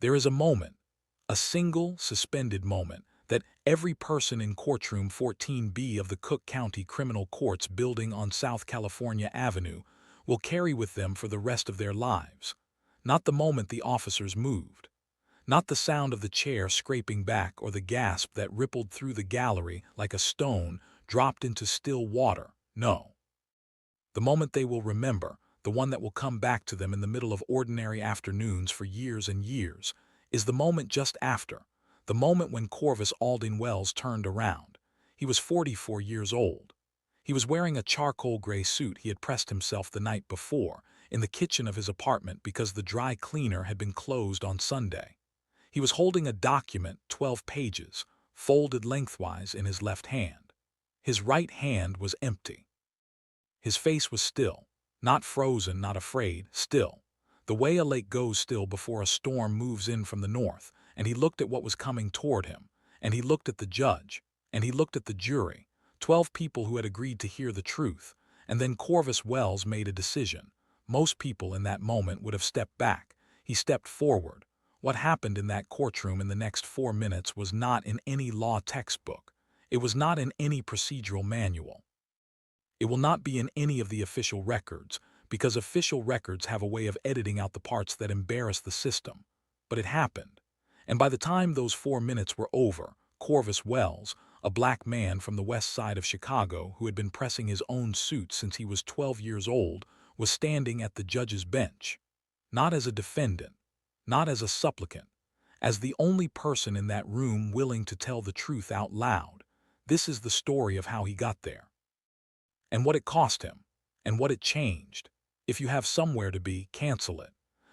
There is a moment, a single suspended moment, that every person in courtroom 14B of the Cook County Criminal Courts building on South California Avenue will carry with them for the rest of their lives. Not the moment the officers moved. Not the sound of the chair scraping back or the gasp that rippled through the gallery like a stone dropped into still water. No. The moment they will remember, the one that will come back to them in the middle of ordinary afternoons for years and years, is the moment just after, the moment when Corvus Alding Wells turned around. He was 44 years old. He was wearing a charcoal gray suit he had pressed himself the night before in the kitchen of his apartment because the dry cleaner had been closed on Sunday. He was holding a document, 12 pages, folded lengthwise in his left hand. His right hand was empty. His face was still, not frozen, not afraid, still, the way a lake goes still before a storm moves in from the north, and he looked at what was coming toward him, and he looked at the judge, and he looked at the jury, 12 people who had agreed to hear the truth, and then Corvus Wells made a decision. Most people in that moment would have stepped back. He stepped forward. What happened in that courtroom in the next 4 minutes was not in any law textbook. It was not in any procedural manual. It will not be in any of the official records, because official records have a way of editing out the parts that embarrass the system. But it happened. And by the time those 4 minutes were over, Corvus Wells, a black man from the west side of Chicago who had been pressing his own suit since he was 12 years old, was standing at the judge's bench. Not as a defendant, not as a supplicant, as the only person in that room willing to tell the truth out loud. This is the story of how he got there, and what it cost him, and what it changed. If you have somewhere to be, cancel it.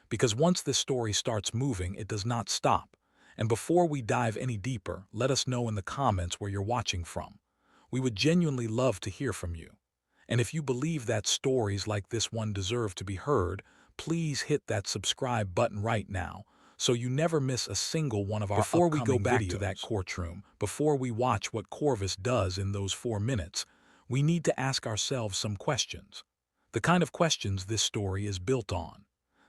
Because once this story starts moving, it does not stop. And before we dive any deeper, let us know in the comments where you're watching from. We would genuinely love to hear from you. And if you believe that stories like this one deserve to be heard, please hit that subscribe button right now so you never miss a single one of our upcoming videos. Before we go back to that courtroom, before we watch what Corvus does in those 4 minutes, we need to ask ourselves some questions. The kind of questions this story is built on.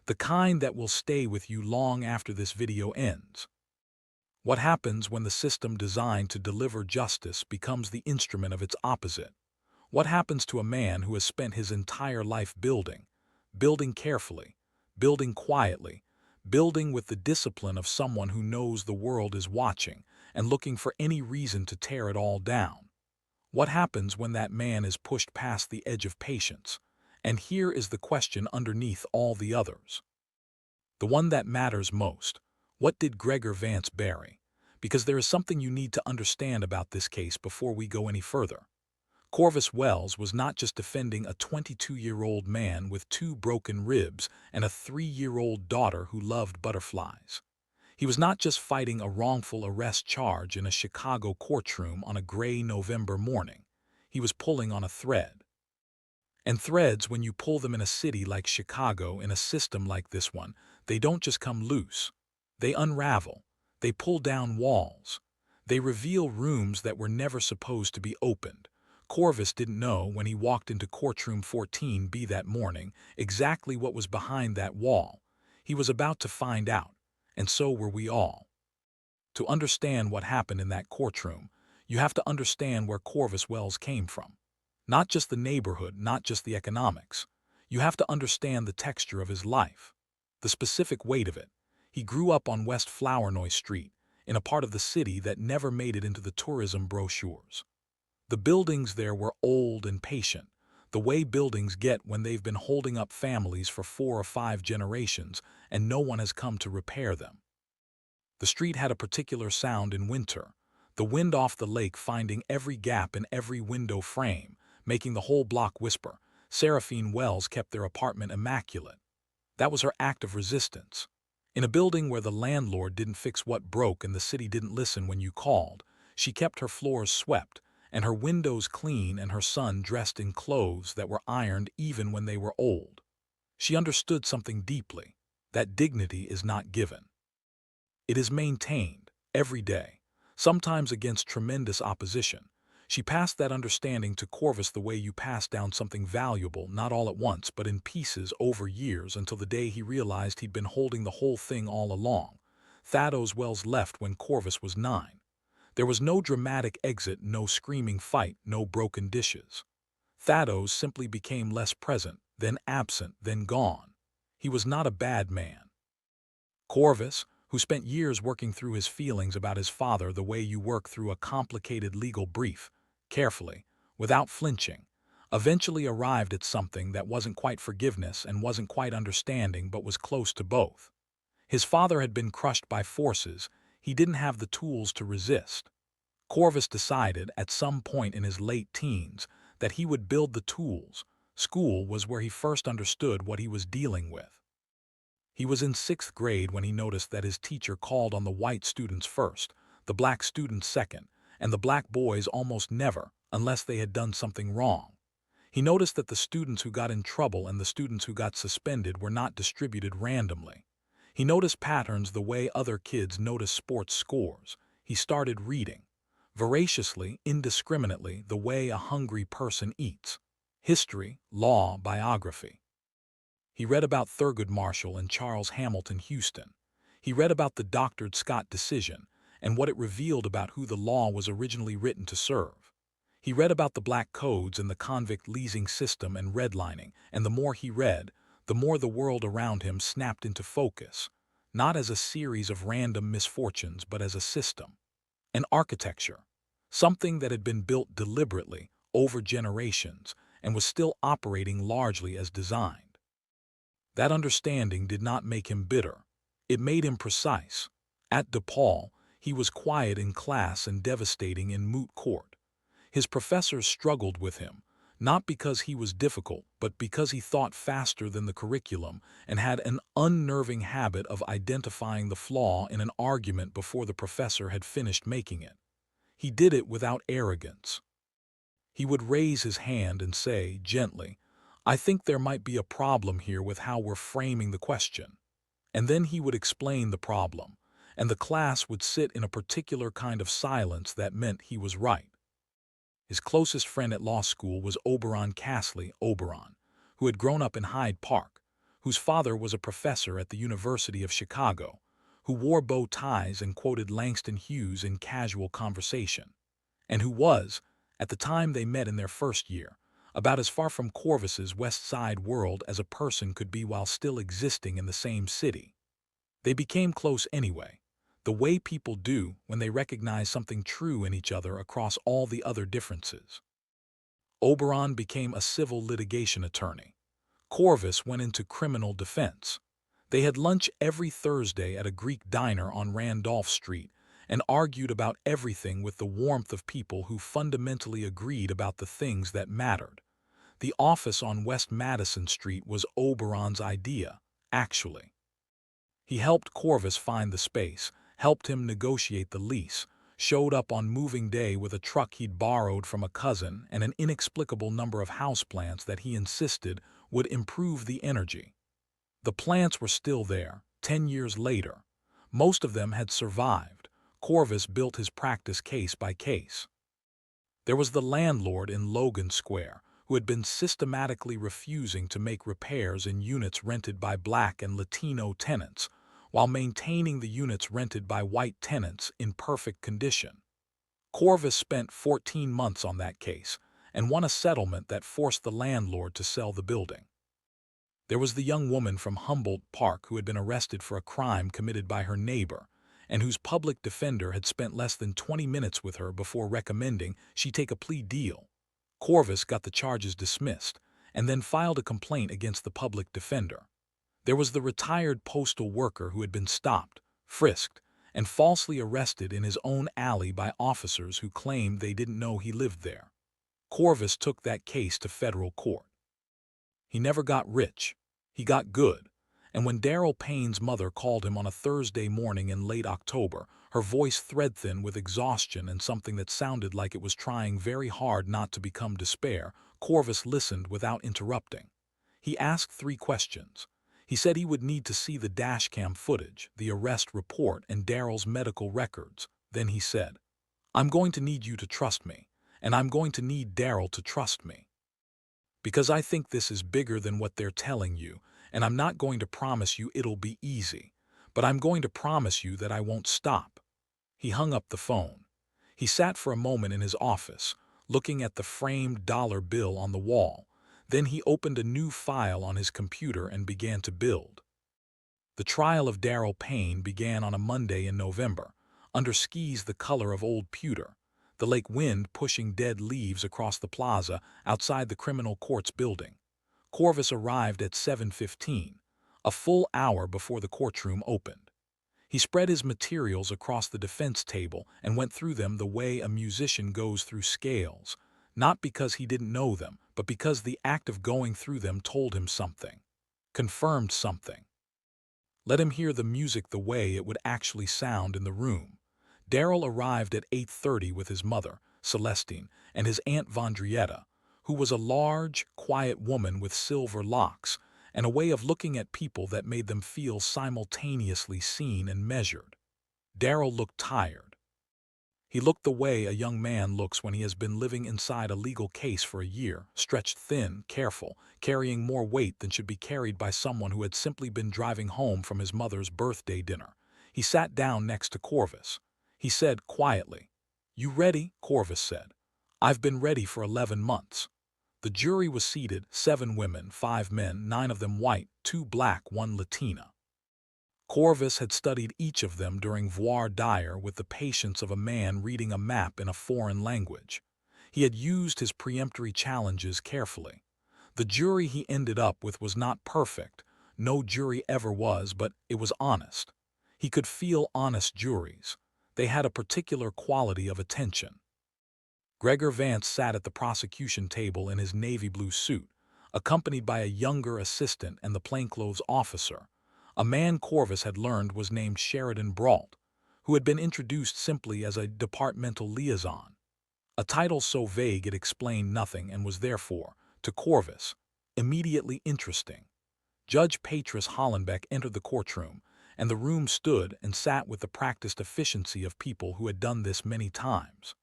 The kind that will stay with you long after this video ends. What happens when the system designed to deliver justice becomes the instrument of its opposite? What happens to a man who has spent his entire life building carefully, building quietly, building with the discipline of someone who knows the world is watching and looking for any reason to tear it all down? What happens when that man is pushed past the edge of patience? And here is the question underneath all the others. The one that matters most. What did Gregor Vance bury? Because there is something you need to understand about this case before we go any further. Corvus Wells was not just defending a 22-year-old man with 2 broken ribs and a 3-year-old daughter who loved butterflies. He was not just fighting a wrongful arrest charge in a Chicago courtroom on a gray November morning. He was pulling on a thread. And threads, when you pull them in a city like Chicago, in a system like this one, they don't just come loose. They unravel. They pull down walls. They reveal rooms that were never supposed to be opened. Corvus didn't know when he walked into courtroom 14B that morning exactly what was behind that wall. He was about to find out, and so were we all. To understand what happened in that courtroom, you have to understand where Corvus Wells came from. Not just the neighborhood, not just the economics. You have to understand the texture of his life, the specific weight of it. He grew up on West Flournoy Street, in a part of the city that never made it into the tourism brochures. The buildings there were old and patient, the way buildings get when they've been holding up families for 4 or 5 generations and no one has come to repair them. The street had a particular sound in winter, the wind off the lake finding every gap in every window frame, making the whole block whisper. Seraphine Wells kept their apartment immaculate. That was her act of resistance. In a building where the landlord didn't fix what broke and the city didn't listen when you called, she kept her floors swept and her windows clean and her son dressed in clothes that were ironed even when they were old. She understood something deeply, that dignity is not given. It is maintained, every day, sometimes against tremendous opposition. She passed that understanding to Corvus the way you pass down something valuable, not all at once, but in pieces over years until the day he realized he'd been holding the whole thing all along. Thados Wells left when Corvus was 9. There was no dramatic exit, no screaming fight, no broken dishes. Thados simply became less present, then absent, then gone. He was not a bad man. Corvus, who spent years working through his feelings about his father the way you work through a complicated legal brief, carefully, without flinching, eventually arrived at something that wasn't quite forgiveness and wasn't quite understanding but was close to both. His father had been crushed by forces he didn't have the tools to resist. Corvus decided, at some point in his late teens, that he would build the tools. School was where he first understood what he was dealing with. He was in 6th grade when he noticed that his teacher called on the white students first, the black students second, and the black boys almost never, unless they had done something wrong. He noticed that the students who got in trouble and the students who got suspended were not distributed randomly. He noticed patterns the way other kids notice sports scores. He started reading, voraciously, indiscriminately, the way a hungry person eats. History, law, biography. He read about Thurgood Marshall and Charles Hamilton Houston. He read about the Dr. Scott decision and what it revealed about who the law was originally written to serve. He read about the black codes and the convict leasing system and redlining, and the more he read, the more the world around him snapped into focus, not as a series of random misfortunes but as a system, an architecture, something that had been built deliberately over generations and was still operating largely as designed. That understanding did not make him bitter. It made him precise. At DePaul, he was quiet in class and devastating in moot court. His professors struggled with him, not because he was difficult, but because he thought faster than the curriculum and had an unnerving habit of identifying the flaw in an argument before the professor had finished making it. He did it without arrogance. He would raise his hand and say, gently, "I think there might be a problem here with how we're framing the question." And then he would explain the problem, and the class would sit in a particular kind of silence that meant he was right. His closest friend at law school was Oberon Castley Oberon, who had grown up in Hyde Park, whose father was a professor at the University of Chicago, who wore bow ties and quoted Langston Hughes in casual conversation, and who was, at the time they met in their first year, about as far from Corvus's West Side world as a person could be while still existing in the same city. They became close anyway, the way people do when they recognize something true in each other across all the other differences. Oberon became a civil litigation attorney. Corvus went into criminal defense. They had lunch every Thursday at a Greek diner on Randolph Street and argued about everything with the warmth of people who fundamentally agreed about the things that mattered. The office on West Madison Street was Oberon's idea, actually. He helped Corvus find the space, helped him negotiate the lease, showed up on moving day with a truck he'd borrowed from a cousin and an inexplicable number of houseplants that he insisted would improve the energy. The plants were still there, 10 years later. Most of them had survived. Corvus built his practice case by case. There was the landlord in Logan Square, who had been systematically refusing to make repairs in units rented by black and Latino tenants, while maintaining the units rented by white tenants in perfect condition. Corvus spent 14 months on that case and won a settlement that forced the landlord to sell the building. There was the young woman from Humboldt Park who had been arrested for a crime committed by her neighbor, and whose public defender had spent less than 20 minutes with her before recommending she take a plea deal. Corvus got the charges dismissed, and then filed a complaint against the public defender. There was the retired postal worker who had been stopped, frisked, and falsely arrested in his own alley by officers who claimed they didn't know he lived there. Corvus took that case to federal court. He never got rich. He got good. And when Daryl Payne's mother called him on a Thursday morning in late October, her voice thread-thin with exhaustion and something that sounded like it was trying very hard not to become despair, Corvus listened without interrupting. He asked 3 questions. He said he would need to see the dashcam footage, the arrest report, and Daryl's medical records. Then he said, "I'm going to need you to trust me, and I'm going to need Daryl to trust me. Because I think this is bigger than what they're telling you, and I'm not going to promise you it'll be easy. but I'm going to promise you that I won't stop." He hung up the phone. He sat for a moment in his office, looking at the framed dollar bill on the wall. Then he opened a new file on his computer and began to build. The trial of Darrell Payne began on a Monday in November, under skies the color of old pewter, the lake wind pushing dead leaves across the plaza outside the criminal court's building. Corvus arrived at 7:15, a full hour before the courtroom opened. He spread his materials across the defense table and went through them the way a musician goes through scales, not because he didn't know them, but because the act of going through them told him something, confirmed something. Let him hear the music the way it would actually sound in the room. Darrell arrived at 8:30 with his mother, Celestine, and his aunt Vondrietta, who was a large, quiet woman with silver locks and a way of looking at people that made them feel simultaneously seen and measured. Darrell looked tired. He looked the way a young man looks when he has been living inside a legal case for a year, stretched thin, careful, carrying more weight than should be carried by someone who had simply been driving home from his mother's birthday dinner. He sat down next to Corvus. He said quietly, "You ready?" Corvus said. "I've been ready for 11 months." The jury was seated, 7 women, 5 men, 9 of them white, 2 black, 1 Latina. Corvus had studied each of them during voir dire with the patience of a man reading a map in a foreign language. He had used his peremptory challenges carefully. The jury he ended up with was not perfect. No jury ever was, but it was honest. He could feel honest juries. They had a particular quality of attention. Gregor Vance sat at the prosecution table in his navy blue suit, accompanied by a younger assistant and the plainclothes officer. A man Corvus had learned was named Sheridan Brault, who had been introduced simply as a departmental liaison. A title so vague it explained nothing and was therefore, to Corvus, immediately interesting. Judge Patris Hollenbeck entered the courtroom, and the room stood and sat with the practiced efficiency of people who had done this many times.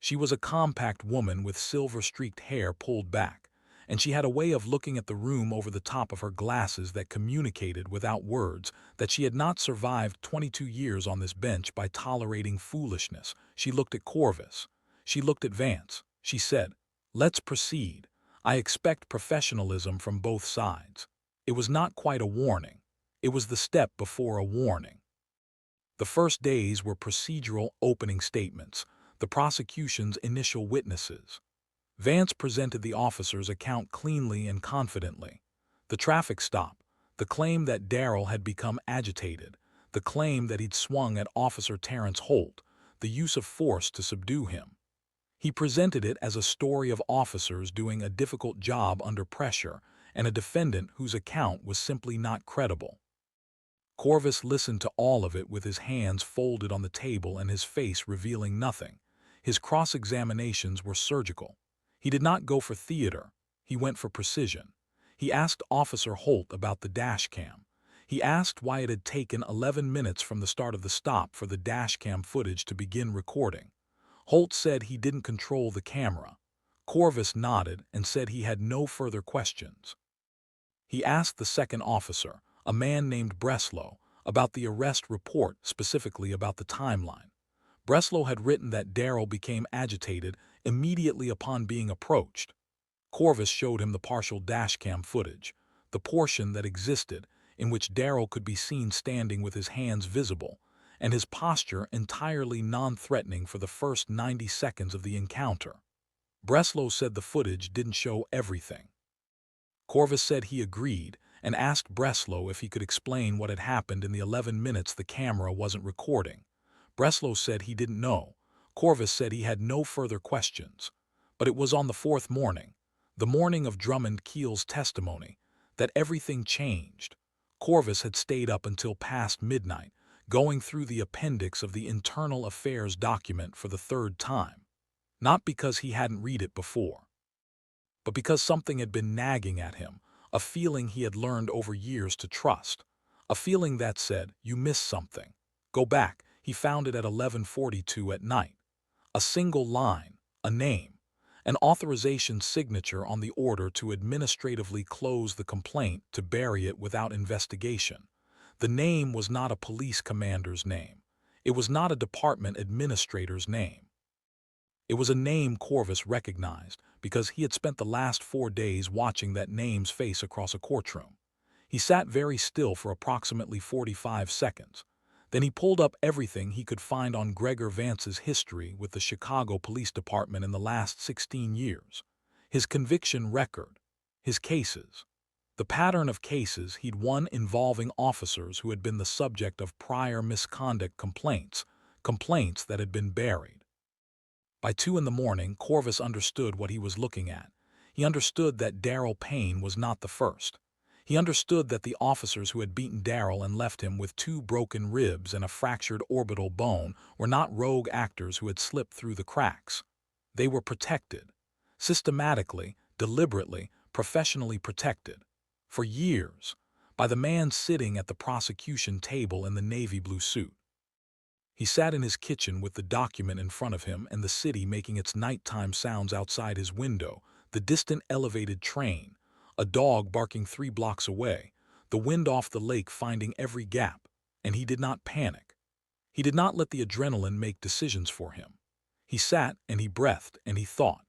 She was a compact woman with silver-streaked hair pulled back, and she had a way of looking at the room over the top of her glasses that communicated without words that she had not survived 22 years on this bench by tolerating foolishness. She looked at Corvus. She looked at Vance. She said, "Let's proceed. I expect professionalism from both sides." It was not quite a warning. It was the step before a warning. The first days were procedural opening statements, the prosecution's initial witnesses. Vance presented the officer's account cleanly and confidently. The traffic stop, the claim that Darrell had become agitated, the claim that he'd swung at Officer Terrence Holt, the use of force to subdue him. He presented it as a story of officers doing a difficult job under pressure and a defendant whose account was simply not credible. Corvus listened to all of it with his hands folded on the table and his face revealing nothing. His cross-examinations were surgical. He did not go for theater. He went for precision. He asked Officer Holt about the dash cam. He asked why it had taken 11 minutes from the start of the stop for the dash cam footage to begin recording. Holt said he didn't control the camera. Corvus nodded and said he had no further questions. He asked the second officer, a man named Breslow, about the arrest report, specifically about the timeline. Breslow had written that Darrell became agitated immediately upon being approached. Corvus showed him the partial dashcam footage, the portion that existed in which Darrell could be seen standing with his hands visible, and his posture entirely non-threatening for the first 90 seconds of the encounter. Breslow said the footage didn't show everything. Corvus said he agreed and asked Breslow if he could explain what had happened in the 11 minutes the camera wasn't recording. Breslow said he didn't know. Corvus said he had no further questions. But it was on the 4th morning, the morning of Drummond Keel's testimony, that everything changed. Corvus had stayed up until past midnight, going through the appendix of the Internal Affairs document for the 3rd time. Not because he hadn't read it before, but because something had been nagging at him, a feeling he had learned over years to trust, a feeling that said, "You missed something. Go back." He found it at 11:42 at night. A single line, a name, an authorization signature on the order to administratively close the complaint to bury it without investigation. The name was not a police commander's name. It was not a department administrator's name. It was a name Corvus recognized because he had spent the last 4 days watching that name's face across a courtroom. He sat very still for approximately 45 seconds. Then he pulled up everything he could find on Gregor Vance's history with the Chicago Police Department in the last 16 years. His conviction record, his cases, the pattern of cases he'd won involving officers who had been the subject of prior misconduct complaints, complaints that had been buried. By 2 in the morning, Corvus understood what he was looking at. He understood that Daryl Payne was not the first. He understood that the officers who had beaten Daryl and left him with 2 broken ribs and a fractured orbital bone were not rogue actors who had slipped through the cracks. They were protected. Systematically, deliberately, professionally protected. For years, by the man sitting at the prosecution table in the navy blue suit. He sat in his kitchen with the document in front of him and the city making its nighttime sounds outside his window, the distant elevated train, a dog barking 3 blocks away, the wind off the lake finding every gap, and he did not panic. He did not let the adrenaline make decisions for him. He sat and he breathed and he thought.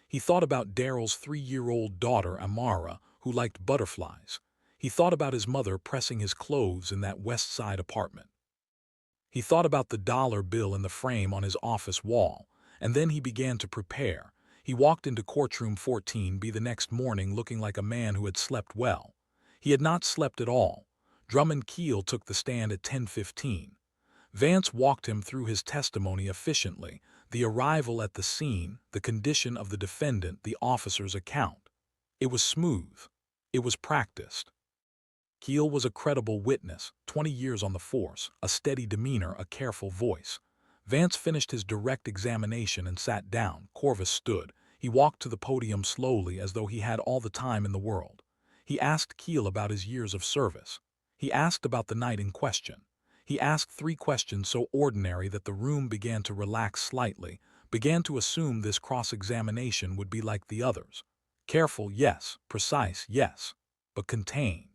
He thought about Daryl's 3-year-old daughter, Amara, who liked butterflies. He thought about his mother pressing his clothes in that West Side apartment. He thought about the dollar bill in the frame on his office wall, and then he began to prepare. He walked into courtroom 14B the next morning looking like a man who had slept well. He had not slept at all. Drummond Keel took the stand at 10:15. Vance walked him through his testimony efficiently, the arrival at the scene, the condition of the defendant, the officer's account. It was smooth. It was practiced. Keel was a credible witness, 20 years on the force, a steady demeanor, a careful voice. Vance finished his direct examination and sat down. Corvus stood. He walked to the podium slowly as though he had all the time in the world. He asked Keel about his years of service. He asked about the night in question. He asked 3 questions so ordinary that the room began to relax slightly, began to assume this cross-examination would be like the others. Careful, yes. Precise, yes. But contained.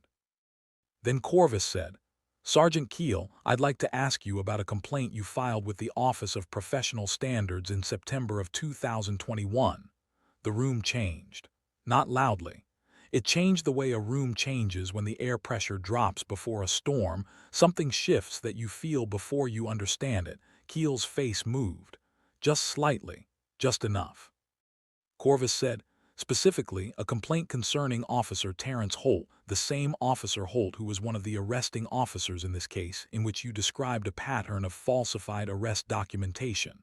Then Corvus said, "Sergeant Keel, I'd like to ask you about a complaint you filed with the Office of Professional Standards in September of 2021. The room changed. Not loudly. It changed the way a room changes when the air pressure drops before a storm. Something shifts that you feel before you understand it." Keel's face moved. Just slightly. Just enough. Corvus said, "Specifically, a complaint concerning Officer Terrence Holt, the same Officer Holt who was one of the arresting officers in this case, in which you described a pattern of falsified arrest documentation.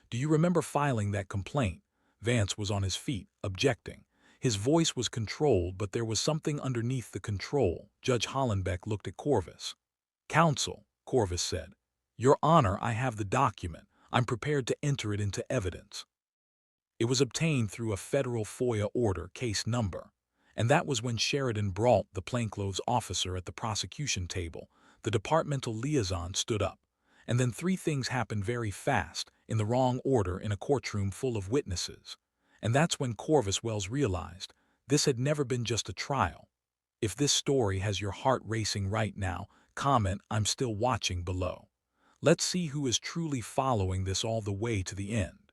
Do you remember filing that complaint?" Vance was on his feet, objecting. His voice was controlled, but there was something underneath the control. Judge Hollenbeck looked at Corvus. "Counsel," Corvus said, "Your Honor, I have the document. I'm prepared to enter it into evidence." It was obtained through a federal FOIA order, case number. And that was when Sheridan Brault, the plainclothes officer at the prosecution table, the departmental liaison, stood up. And then 3 things happened very fast, in the wrong order, in a courtroom full of witnesses. And that's when Corvus Wells realized this had never been just a trial. If this story has your heart racing right now, comment "I'm still watching" below. Let's see who is truly following this all the way to the end.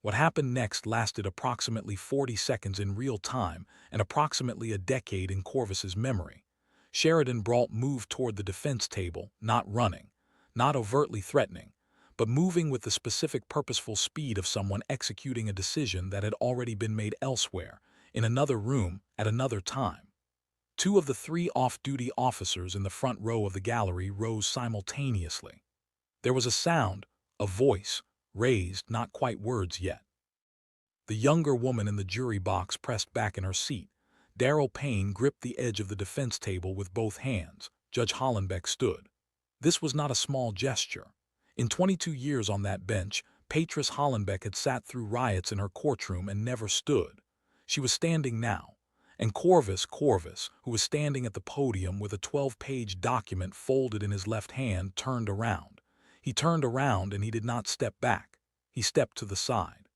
What happened next lasted approximately 40 seconds in real time and approximately a decade in Corvus's memory. Sheridan Brault moved toward the defense table, not running, not overtly threatening, but moving with the specific purposeful speed of someone executing a decision that had already been made elsewhere, in another room, at another time. 2 of the 3 off-duty officers in the front row of the gallery rose simultaneously. There was a sound, a voice, raised, not quite words yet. The younger woman in the jury box pressed back in her seat. Daryl Payne gripped the edge of the defense table with both hands. Judge Hollenbeck stood. This was not a small gesture. In 22 years on that bench, Patris Hollenbeck had sat through riots in her courtroom and never stood. She was standing now. And Corvus, who was standing at the podium with a 12-page document folded in his left hand, turned around. He turned around and he did not step back. He stepped to the side.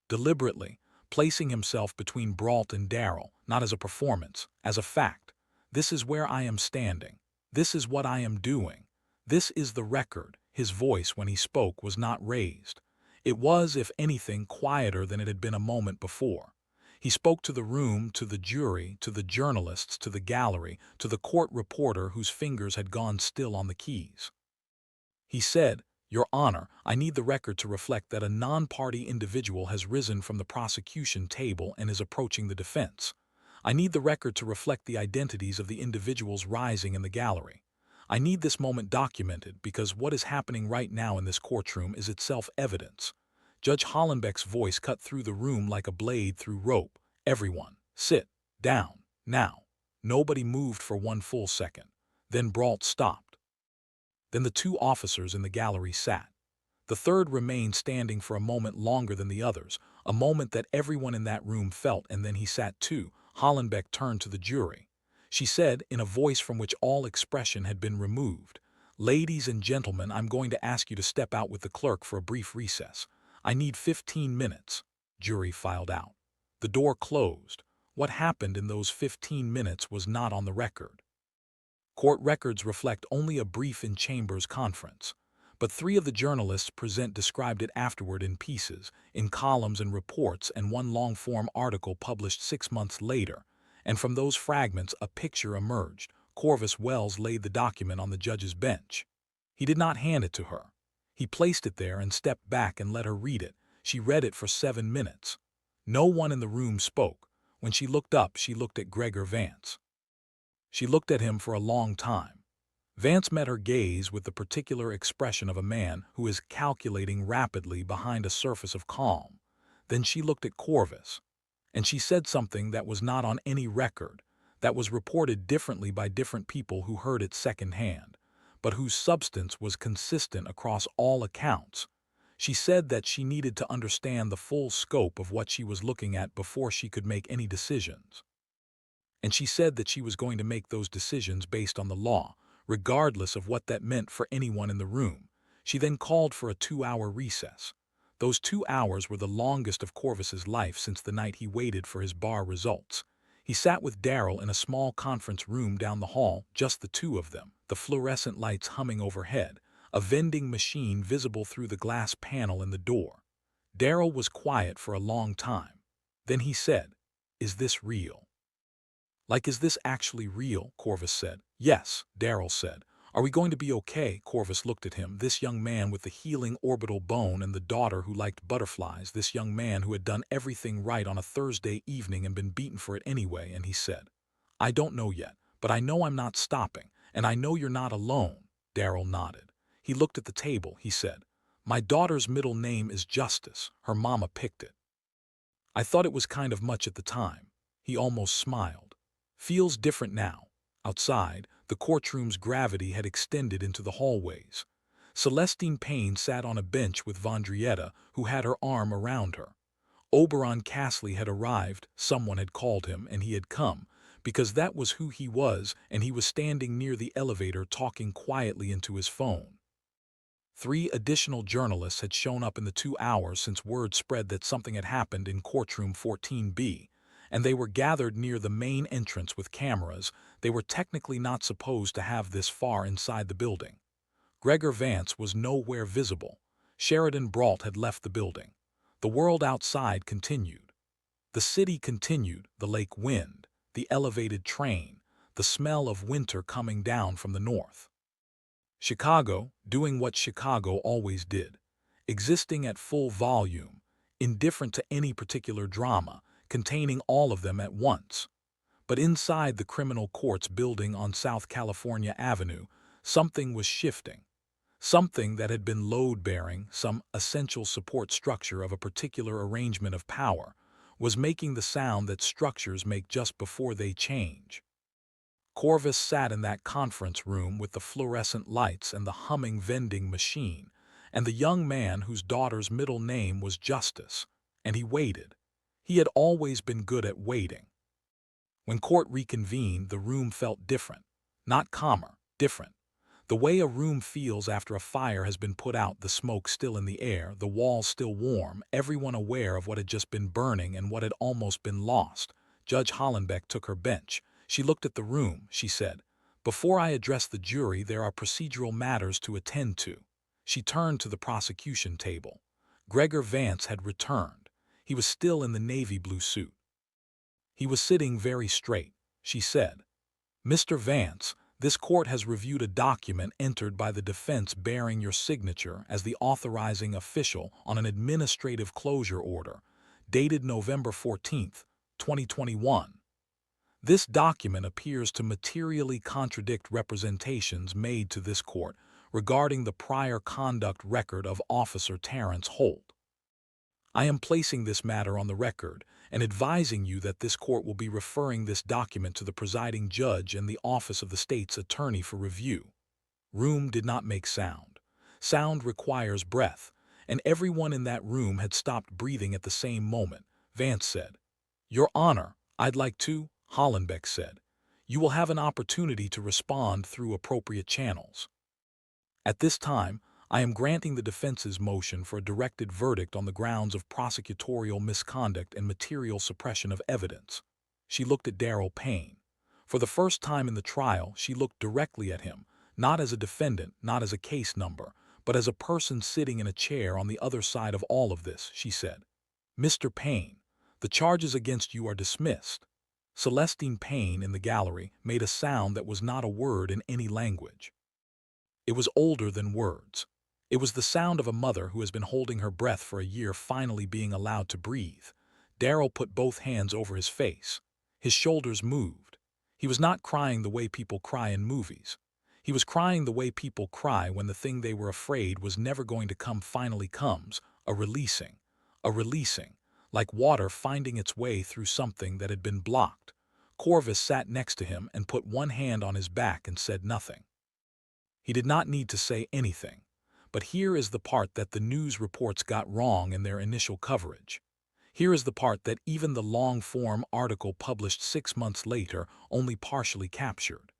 Deliberately, placing himself between Brault and Daryl, not as a performance, as a fact. "This is where I am standing. This is what I am doing. This is the record. His voice when he spoke was not raised. It was, if anything, quieter than it had been a moment before. He spoke to the room, to the jury, to the journalists, to the gallery, to the court reporter whose fingers had gone still on the keys. He said, "Your Honor, I need the record to reflect that a non-party individual has risen from the prosecution table and is approaching the defense. I need the record to reflect the identities of the individuals rising in the gallery. I need this moment documented because what is happening right now in this courtroom is itself evidence." Judge Hollenbeck's voice cut through the room like a blade through rope. "Everyone, sit down, now." Nobody moved for one full second. Then Brault stopped. Then the two officers in the gallery sat. The third remained standing for a moment longer than the others, a moment that everyone in that room felt, and then he sat too. Hollenbeck turned to the jury. She said, in a voice from which all expression had been removed, "Ladies and gentlemen, I'm going to ask you to step out with the clerk for a brief recess. I need 15 minutes." Jury filed out. The door closed. What happened in those 15 minutes was not on the record. Court records reflect only a brief in-chambers conference, but three of the journalists present described it afterward in pieces, in columns and reports, and one long-form article published 6 months later, and from those fragments a picture emerged. Corvus Wells laid the document on the judge's bench. He did not hand it to her. He placed it there and stepped back and let her read it. She read it for 7 minutes. No one in the room spoke. When she looked up, she looked at Gregor Vance. She looked at him for a long time. Vance met her gaze with the particular expression of a man who is calculating rapidly behind a surface of calm. Then she looked at Corvus, and she said something that was not on any record, that was reported differently by different people who heard it secondhand, but whose substance was consistent across all accounts. She said that she needed to understand the full scope of what she was looking at before she could make any decisions. And she said that she was going to make those decisions based on the law, regardless of what that meant for anyone in the room. She then called for a 2-hour recess. Those 2 hours were the longest of Corvus's life since the night he waited for his bar results. He sat with Darrell in a small conference room down the hall, just the two of them, the fluorescent lights humming overhead, a vending machine visible through the glass panel in the door. Darrell was quiet for a long time. Then he said, "Is this real?" "Like, is this actually real?" Corvus said. "Yes," Darrell said. "Are we going to be okay?" Corvus looked at him, this young man with the healing orbital bone and the daughter who liked butterflies, this young man who had done everything right on a Thursday evening and been beaten for it anyway, and he said, "I don't know yet, but I know I'm not stopping, and I know you're not alone." Darrell nodded. He looked at the table. He said, "My daughter's middle name is Justice. Her mama picked it. I thought it was kind of much at the time." He almost smiled. "Feels different now." Outside, the courtroom's gravity had extended into the hallways. Celestine Payne sat on a bench with Vondrietta, who had her arm around her. Oberon Castley had arrived, someone had called him, and he had come, because that was who he was, and he was standing near the elevator talking quietly into his phone. 3 additional journalists had shown up in the 2 hours since word spread that something had happened in courtroom 14B, and they were gathered near the main entrance with cameras. They were technically not supposed to have this far inside the building. Gregor Vance was nowhere visible. Sheridan Brault had left the building. The world outside continued. The city continued, the lake wind, the elevated train, the smell of winter coming down from the north. Chicago, doing what Chicago always did, existing at full volume, indifferent to any particular drama, containing all of them at once. But inside the criminal courts building on South California Avenue, something was shifting. Something that had been load-bearing, some essential support structure of a particular arrangement of power, was making the sound that structures make just before they change. Corvus sat in that conference room with the fluorescent lights and the humming vending machine, and the young man whose daughter's middle name was Justice, and he waited. He had always been good at waiting. When court reconvened, the room felt different. Not calmer, different. The way a room feels after a fire has been put out, the smoke still in the air, the walls still warm, everyone aware of what had just been burning and what had almost been lost. Judge Hollenbeck took her bench. She looked at the room. She said, Before I address the jury, there are procedural matters to attend to. She turned to the prosecution table. Gregor Vance had returned. He was still in the navy blue suit. He was sitting very straight. She said, "Mr. Vance, this court has reviewed a document entered by the defense bearing your signature as the authorizing official on an administrative closure order, dated November 14th, 2021. This document appears to materially contradict representations made to this court regarding the prior conduct record of Officer Terrence Holt. I am placing this matter on the record and advising you that this court will be referring this document to the presiding judge and the office of the state's attorney for review." Room did not make sound. Sound requires breath, and everyone in that room had stopped breathing at the same moment. Vance said, "Your Honor, I'd like to," Hollenbeck said. "You will have an opportunity to respond through appropriate channels. At this time, I am granting the defense's motion for a directed verdict on the grounds of prosecutorial misconduct and material suppression of evidence." She looked at Darrell Payne. For the first time in the trial, she looked directly at him, not as a defendant, not as a case number, but as a person sitting in a chair on the other side of all of this. She said, "Mr. Payne, the charges against you are dismissed." Celestine Payne in the gallery made a sound that was not a word in any language. It was older than words. It was the sound of a mother who has been holding her breath for a year finally being allowed to breathe. Darrell put both hands over his face. His shoulders moved. He was not crying the way people cry in movies. He was crying the way people cry when the thing they were afraid was never going to come finally comes, a releasing, like water finding its way through something that had been blocked. Corvus sat next to him and put one hand on his back and said nothing. He did not need to say anything. But here is the part that the news reports got wrong in their initial coverage. Here is the part that even the long-form article published 6 months later only partially captured.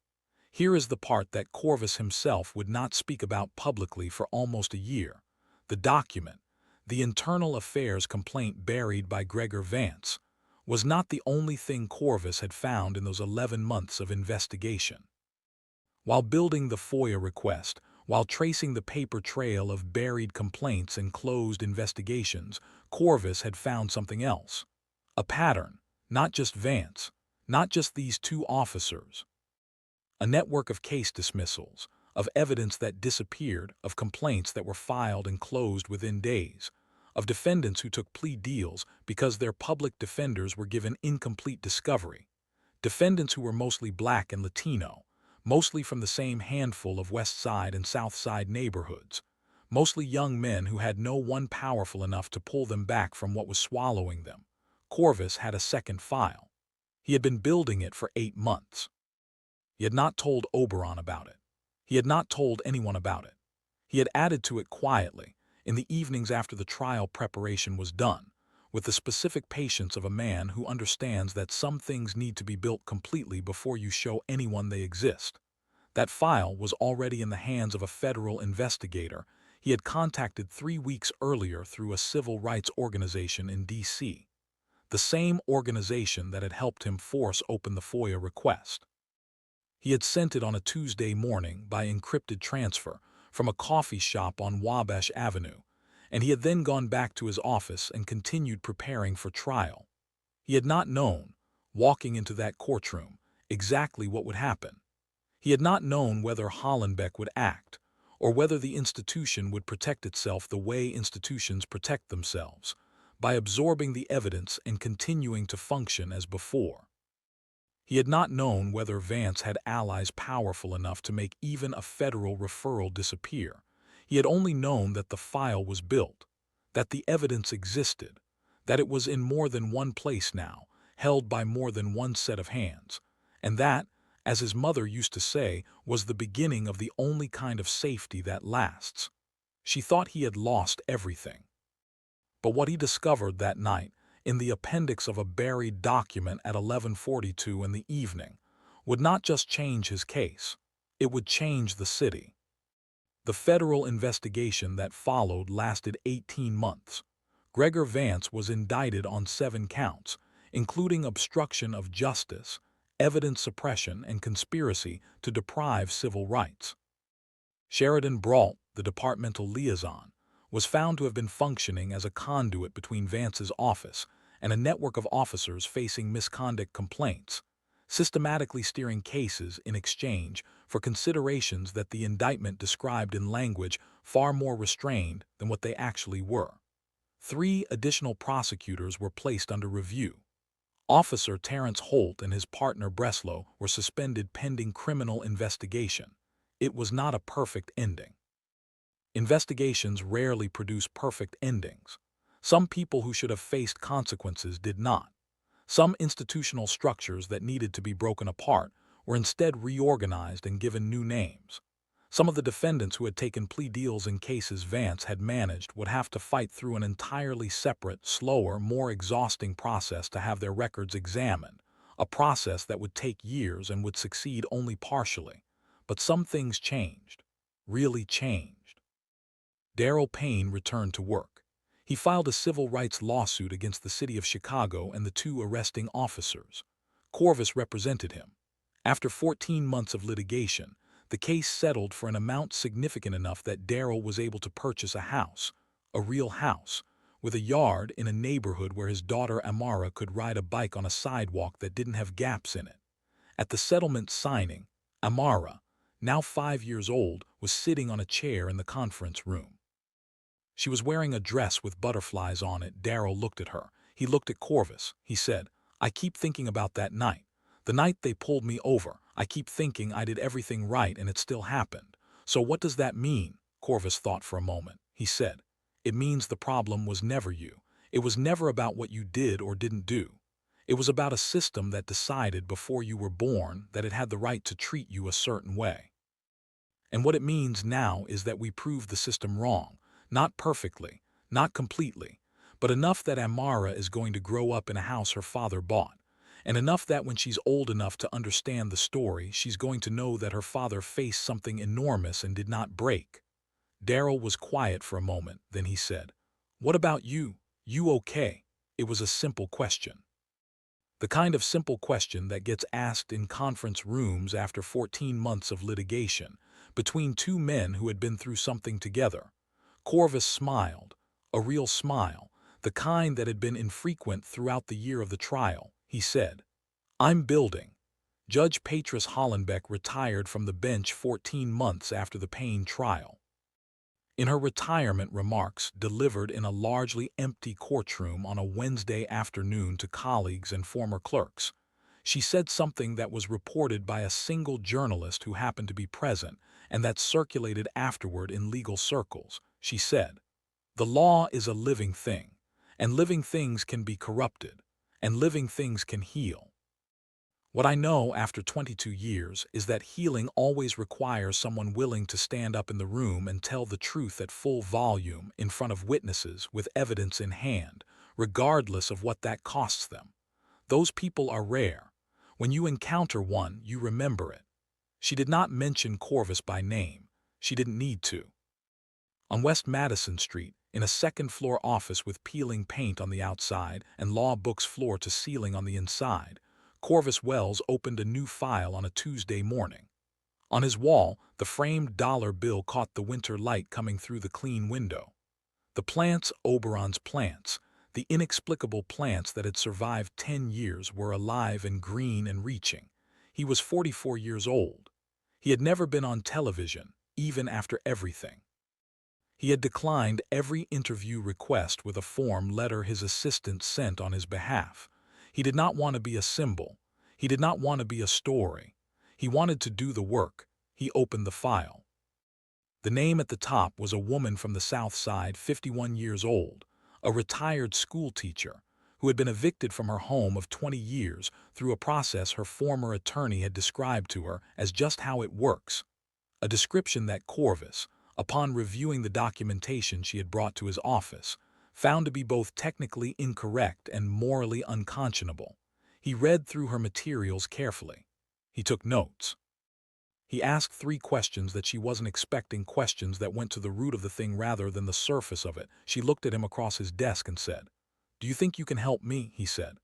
Here is the part that Corvus himself would not speak about publicly for almost a year. The document, the internal affairs complaint buried by Gregor Vance, was not the only thing Corvus had found in those 11 months of investigation. While building the FOIA request, while tracing the paper trail of buried complaints and closed investigations, Corvus had found something else. A pattern, not just Vance, not just these two officers. A network of case dismissals, of evidence that disappeared, of complaints that were filed and closed within days, of defendants who took plea deals because their public defenders were given incomplete discovery, defendants who were mostly Black and Latino, mostly from the same handful of West Side and South Side neighborhoods, mostly young men who had no one powerful enough to pull them back from what was swallowing them. Corvus had a second file. He had been building it for 8 months. He had not told Oberon about it. He had not told anyone about it. He had added to it quietly, in the evenings after the trial preparation was done, with the specific patience of a man who understands that some things need to be built completely before you show anyone they exist. That file was already in the hands of a federal investigator he had contacted 3 weeks earlier through a civil rights organization in D.C., the same organization that had helped him force open the FOIA request. He had sent it on a Tuesday morning by encrypted transfer from a coffee shop on Wabash Avenue, and he had then gone back to his office and continued preparing for trial. He had not known, walking into that courtroom, exactly what would happen. He had not known whether Hollenbeck would act, or whether the institution would protect itself the way institutions protect themselves, by absorbing the evidence and continuing to function as before. He had not known whether Vance had allies powerful enough to make even a federal referral disappear. He had only known that the file was built, that the evidence existed, that it was in more than one place now, held by more than one set of hands, and that, as his mother used to say, was the beginning of the only kind of safety that lasts. She thought he had lost everything. But what he discovered that night, in the appendix of a buried document at 11:42 in the evening, would not just change his case, it would change the city. The federal investigation that followed lasted 18 months. Gregor Vance was indicted on 7 counts, including obstruction of justice, evidence suppression, and conspiracy to deprive civil rights. Sheridan Brault, the departmental liaison, was found to have been functioning as a conduit between Vance's office and a network of officers facing misconduct complaints, systematically steering cases in exchange for considerations that the indictment described in language far more restrained than what they actually were. 3 additional prosecutors were placed under review. Officer Terrence Holt and his partner Breslow were suspended pending criminal investigation. It was not a perfect ending. Investigations rarely produce perfect endings. Some people who should have faced consequences did not. Some institutional structures that needed to be broken apart were instead reorganized and given new names. Some of the defendants who had taken plea deals in cases Vance had managed would have to fight through an entirely separate, slower, more exhausting process to have their records examined, a process that would take years and would succeed only partially. But some things changed. Really changed. Darrell Payne returned to work. He filed a civil rights lawsuit against the city of Chicago and the 2 arresting officers. Corvus represented him. After 14 months of litigation, the case settled for an amount significant enough that Darrell was able to purchase a real house, with a yard in a neighborhood where his daughter Amara could ride a bike on a sidewalk that didn't have gaps in it. At the settlement signing, Amara, now 5 years old, was sitting on a chair in the conference room. She was wearing a dress with butterflies on it. Darrell looked at her. He looked at Corvus. He said, "I keep thinking about that night. The night they pulled me over. I keep thinking I did everything right and it still happened. So what does that mean?" Corvus thought for a moment. He said, "It means the problem was never you. It was never about what you did or didn't do. It was about a system that decided before you were born that it had the right to treat you a certain way. And what it means now is that we proved the system wrong. Not perfectly, not completely, but enough that Amara is going to grow up in a house her father bought, and enough that when she's old enough to understand the story, she's going to know that her father faced something enormous and did not break." Darrell was quiet for a moment, then he said, "What about you? You okay?" It was a simple question. The kind of simple question that gets asked in conference rooms after 14 months of litigation, between 2 men who had been through something together. Corvus smiled, a real smile, the kind that had been infrequent throughout the year of the trial. He said, "I'm building." Judge Patris Hollenbeck retired from the bench 14 months after the Payne trial. In her retirement remarks delivered in a largely empty courtroom on a Wednesday afternoon to colleagues and former clerks, she said something that was reported by a single journalist who happened to be present and that circulated afterward in legal circles. She said, "The law is a living thing, and living things can be corrupted, and living things can heal. What I know after 22 years is that healing always requires someone willing to stand up in the room and tell the truth at full volume in front of witnesses with evidence in hand, regardless of what that costs them. Those people are rare. When you encounter one, you remember it." She did not mention Corvus by name. She didn't need to. On West Madison Street, in a second-floor office with peeling paint on the outside and law books floor to ceiling on the inside, Corvus Wells opened a new file on a Tuesday morning. On his wall, the framed dollar bill caught the winter light coming through the clean window. The plants, Oberon's plants, the inexplicable plants that had survived 10 years, were alive and green and reaching. He was 44 years old. He had never been on television, even after everything. He had declined every interview request with a form letter his assistant sent on his behalf. He did not want to be a symbol. He did not want to be a story. He wanted to do the work. He opened the file. The name at the top was a woman from the South Side, 51 years old, a retired school teacher, who had been evicted from her home of 20 years through a process her former attorney had described to her as just how it works, a description that Corvus, upon reviewing the documentation she had brought to his office, found to be both technically incorrect and morally unconscionable. He read through her materials carefully. He took notes. He asked 3 questions that she wasn't expecting, questions that went to the root of the thing rather than the surface of it. She looked at him across his desk and said, "Do you think you can help me?" he said.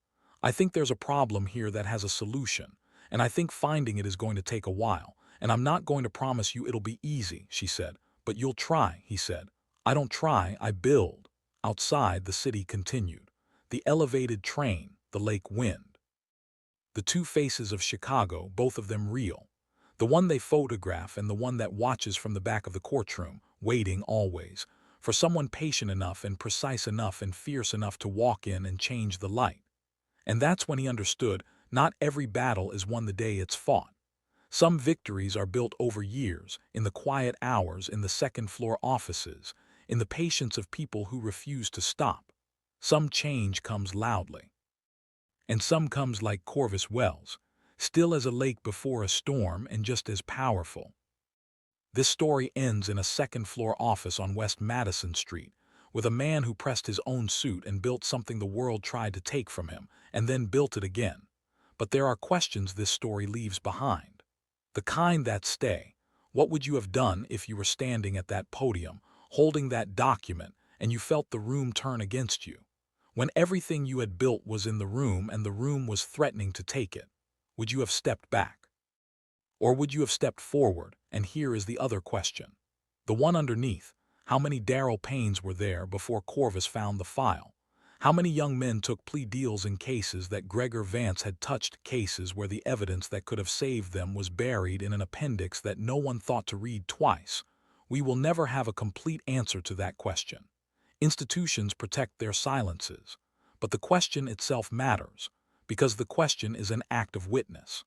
"I think there's a problem here that has a solution, and I think finding it is going to take a while, and I'm not going to promise you it'll be easy," she said. "But you'll try," he said. "I don't try, I build." Outside, the city continued. The elevated train, the lake wind. The two faces of Chicago, both of them real. The one they photograph and the one that watches from the back of the courtroom, waiting always, for someone patient enough and precise enough and fierce enough to walk in and change the light. And that's when he understood, not every battle is won the day it's fought. Some victories are built over years, in the quiet hours, in the second-floor offices, in the patience of people who refuse to stop. Some change comes loudly. And some comes like Corvus Wells, still as a lake before a storm and just as powerful. This story ends in a second-floor office on West Madison Street, with a man who pressed his own suit and built something the world tried to take from him, and then built it again. But there are questions this story leaves behind. The kind that stay. What would you have done if you were standing at that podium, holding that document, and you felt the room turn against you? When everything you had built was in the room and the room was threatening to take it, would you have stepped back? Or would you have stepped forward? And here is the other question. The one underneath. How many Daryl Paynes were there before Corvus found the file? How many young men took plea deals in cases that Gregor Vance had touched, cases where the evidence that could have saved them was buried in an appendix that no one thought to read twice? We will never have a complete answer to that question. Institutions protect their silences, but the question itself matters, because the question is an act of witness.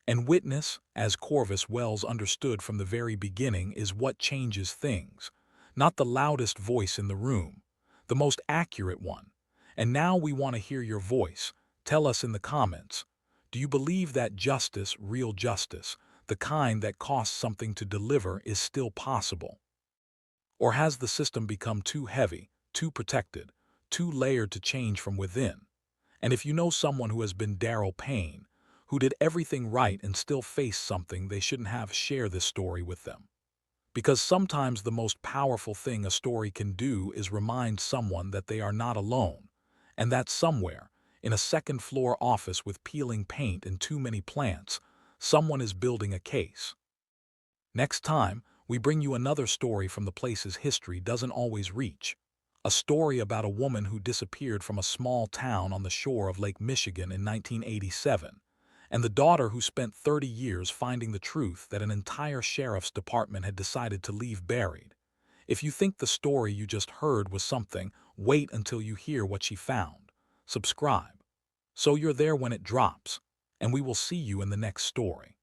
And witness, as Corvus Wells understood from the very beginning, is what changes things. Not the loudest voice in the room, the most accurate one. And now we want to hear your voice. Tell us in the comments. Do you believe that justice, real justice, the kind that costs something to deliver, is still possible? Or has the system become too heavy, too protected, too layered to change from within? And if you know someone who has been Daryl Payne, who did everything right and still faced something they shouldn't have, share this story with them. Because sometimes the most powerful thing a story can do is remind someone that they are not alone, and that somewhere, in a second-floor office with peeling paint and too many plants, someone is building a case. Next time, we bring you another story from the places history doesn't always reach. A story about a woman who disappeared from a small town on the shore of Lake Michigan in 1987, and the daughter who spent 30 years finding the truth that an entire sheriff's department had decided to leave buried. If you think the story you just heard was something, wait until you hear what she found. Subscribe, so you're there when it drops, and we will see you in the next story.